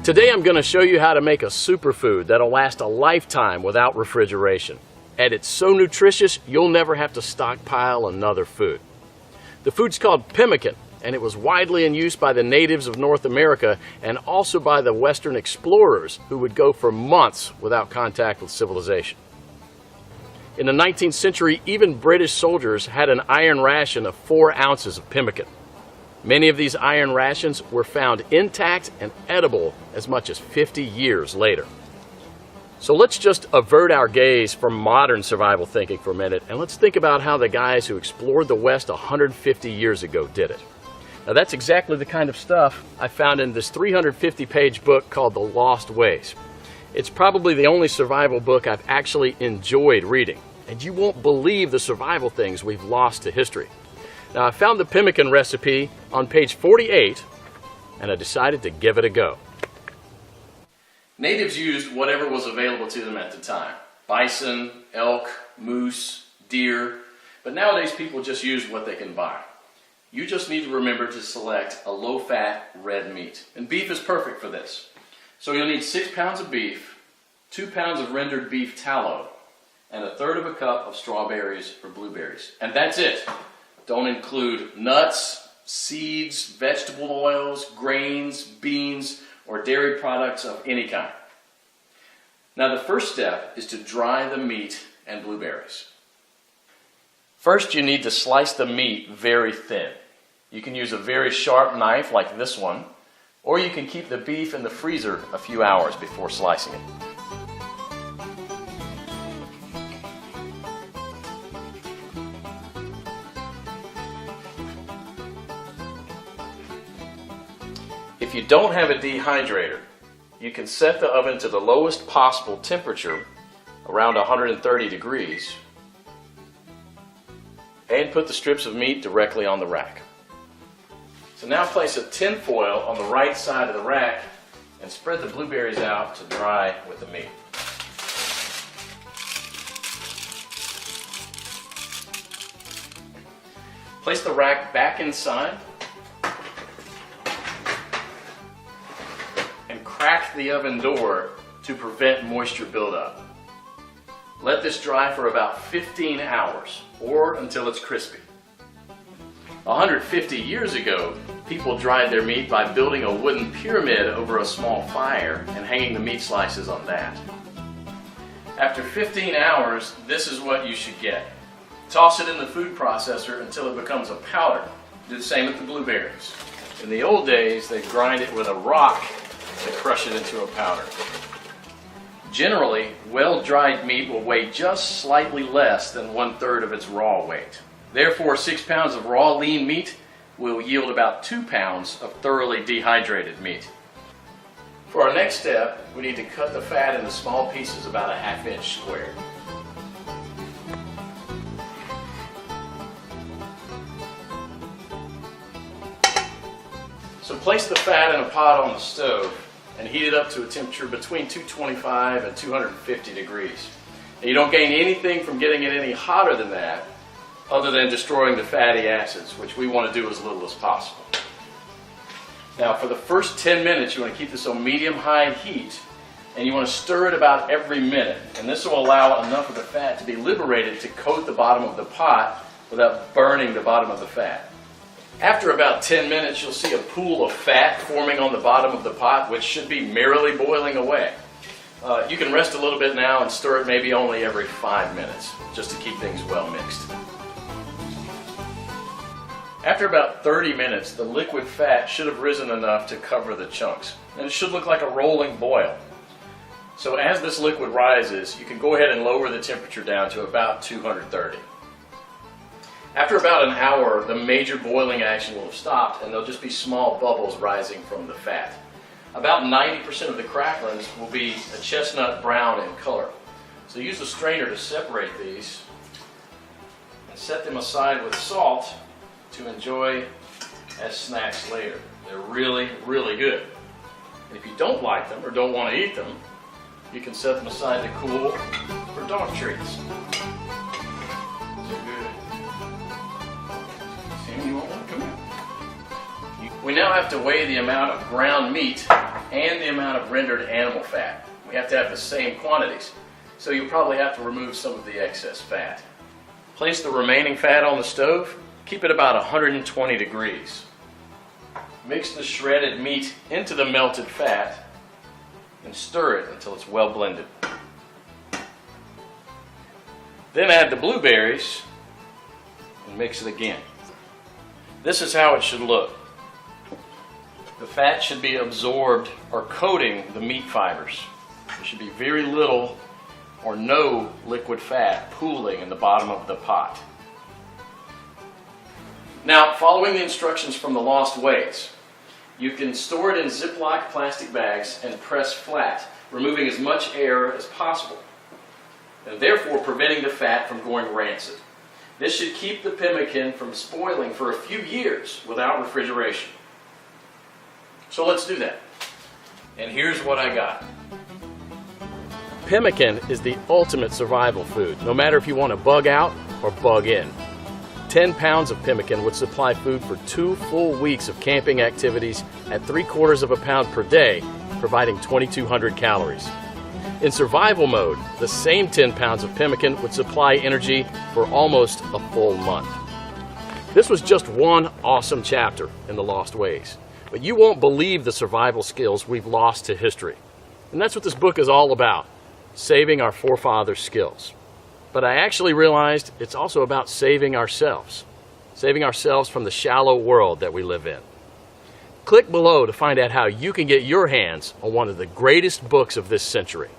Today I'm going to show you how to make a superfood that'll last a lifetime without refrigeration. And it's so nutritious you'll never have to stockpile another food. The food's called pemmican, and it was widely in use by the natives of North America and also by the Western explorers who would go for months without contact with civilization. In the 19th century, even British soldiers had an iron ration of 4 ounces of pemmican. Many of these iron rations were found intact and edible as much as 50 years later. So let's just avert our gaze from modern survival thinking for a minute, and let's think about how the guys who explored the West 150 years ago did it. Now that's exactly the kind of stuff I found in this 350-page book called The Lost Ways. It's probably the only survival book I've actually enjoyed reading, and you won't believe the survival things we've lost to history. Now I found the pemmican recipe on page 48, and I decided to give it a go. Natives used whatever was available to them at the time. Bison, elk, moose, deer, but nowadays people just use what they can buy. You just need to remember to select a low-fat red meat, and beef is perfect for this. So you'll need 6 pounds of beef, 2 pounds of rendered beef tallow, and 1/3 cup of strawberries or blueberries. And that's it. Don't include nuts, seeds, vegetable oils, grains, beans, or dairy products of any kind. Now the first step is to dry the meat and blueberries. First you need to slice the meat very thin. You can use a very sharp knife like this one, or you can keep the beef in the freezer a few hours before slicing it. If you don't have a dehydrator, you can set the oven to the lowest possible temperature, around 130 degrees, and put the strips of meat directly on the rack. So now place a tin foil on the right side of the rack and spread the blueberries out to dry with the meat. Place the rack back inside and crack the oven door to prevent moisture buildup. Let this dry for about 15 hours or until it's crispy. 150 years ago, people dried their meat by building a wooden pyramid over a small fire and hanging the meat slices on that. After 15 hours, this is what you should get. Toss it in the food processor until it becomes a powder. Do the same with the blueberries. In the old days, they grind it with a rock to crush it into a powder. Generally, well-dried meat will weigh just slightly less than 1/3 of its raw weight. Therefore, 6 pounds of raw lean meat will yield about 2 pounds of thoroughly dehydrated meat. For our next step, we need to cut the fat into small pieces about a 1/2 inch square. So place the fat in a pot on the stove and heat it up to a temperature between 225 and 250 degrees. And you don't gain anything from getting it any hotter than that, other than destroying the fatty acids, which we want to do as little as possible. Now for the first 10 minutes you want to keep this on medium-high heat, and you want to stir it about every minute, and this will allow enough of the fat to be liberated to coat the bottom of the pot without burning the bottom of the fat. After about 10 minutes you'll see a pool of fat forming on the bottom of the pot, which should be merrily boiling away. You can rest a little bit now and stir it maybe only every 5 minutes, just to keep things well mixed. After about 30 minutes, the liquid fat should have risen enough to cover the chunks, and it should look like a rolling boil. So as this liquid rises, you can go ahead and lower the temperature down to about 230. After about an hour, the major boiling action will have stopped, and there'll just be small bubbles rising from the fat. About 90% of the cracklings will be a chestnut brown in color. So use a strainer to separate these and set them aside with salt to enjoy as snacks later. They're really, really good. And if you don't like them or don't want to eat them, you can set them aside to cool for dog treats. They're good. Sammy, you want one? Come here. We now have to weigh the amount of ground meat and the amount of rendered animal fat. We have to have the same quantities, so you'll probably have to remove some of the excess fat. Place the remaining fat on the stove. Keep it about 120 degrees. Mix the shredded meat into the melted fat and stir it until it's well blended. Then add the blueberries and mix it again. This is how it should look. The fat should be absorbed or coating the meat fibers. There should be very little or no liquid fat pooling in the bottom of the pot. Now, following the instructions from the Lost Ways, you can store it in Ziploc plastic bags and press flat, removing as much air as possible, and therefore preventing the fat from going rancid. This should keep the pemmican from spoiling for a few years without refrigeration. So let's do that. And here's what I got. Pemmican is the ultimate survival food, no matter if you want to bug out or bug in. 10 pounds of pemmican would supply food for 2 full weeks of camping activities at 3/4 of a pound per day, providing 2,200 calories. In survival mode, the same 10 pounds of pemmican would supply energy for almost a full month. This was just one awesome chapter in the Lost Ways, but you won't believe the survival skills we've lost to history. And that's what this book is all about, saving our forefathers' skills. But I actually realized it's also about saving ourselves from the shallow world that we live in. Click below to find out how you can get your hands on one of the greatest books of this century.